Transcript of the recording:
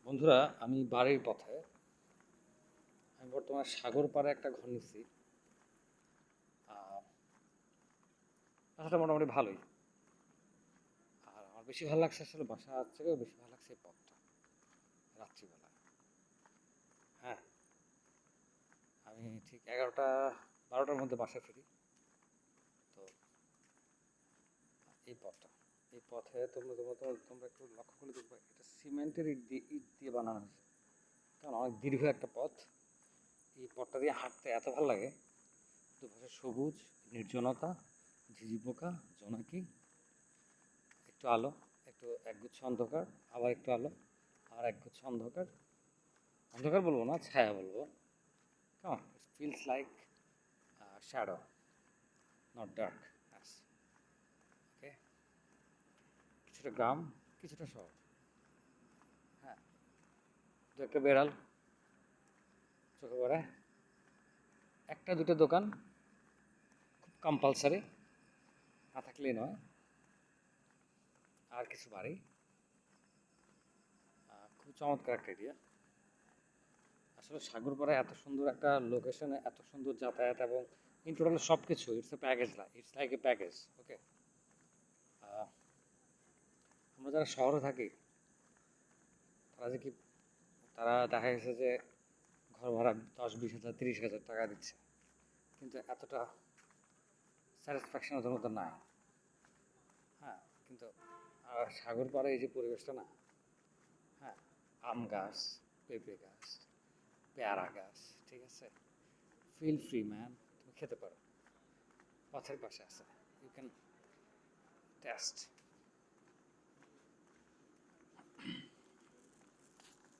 বন্ধুরা, আমি বাড়ির পথে। আমি বর্তমানে সাগর পাড়ে একটা ঘর নিচ্ছি। বাসাটা মোটামুটি ভালোই। আর আমার বেশি ভালো লাগছে, আসলে বাসার থেকেও বেশি ভালো লাগছে এই পথটা রাত্রিবেলা। হ্যাঁ, আমি ঠিক 11টা 12টার মধ্যে বাসায় ফিরি। তো এই পথটা, এই পথে তোমরা তোমরা তোমরা তোমরা একটু লক্ষ্য করে দেখবে, এটা সিমেন্টের ইট দিয়ে বানানো হয়েছে। কারণ অনেক দীর্ঘ একটা পথ। এই পথটা দিয়ে হাঁটতে এত ভালো লাগে। দুপাশে সবুজ, নির্জনতা, ঝিঝি পোকা, জোনাকি, একটু আলো, একটু একগুচ্ছ অন্ধকার, আবার একটু আলো, আর একগুচ্ছ অন্ধকার। অন্ধকার বলবো না, ছায়া বলবো। কেমন? It feels like shadow, not dark. Okay, কিছুটা গ্রাম, কিছুটা শহর। হ্যাঁ, দু একটা বেড়াল চোখে পড়ে, একটা দুটো দোকান খুব কম্পালসারি, না থাকলেই নয়। আর কিছু বাড়ি। খুব চমৎকার একটা এরিয়া। আসলে সাগরপাড়ে এত সুন্দর একটা লোকেশনে এত সুন্দর যাতায়াত এবং ইন টোটাল সব কিছু, it's a package, it's like a package. Okay, আমরা যারা শহরে থাকি, তারা যে কি, তারা দেখা গেছে যে ঘর ভাড়া 10-20 হাজার 30 হাজার টাকা দিচ্ছে, কিন্তু এতটা স্যাটিসফ্যাকশন ওদের মতো নাই। হ্যাঁ, কিন্তু সাগর পাড়ে এই যে পরিবেশটা না, হ্যাঁ, আম গাছ, পেঁপে গাছ, পেয়ারা গাছ, ঠিক আছে, ফিল ফ্রি ম্যান, তুমি খেতে পারো, পথের পাশে আছে, ইউ ক্যান টেস্ট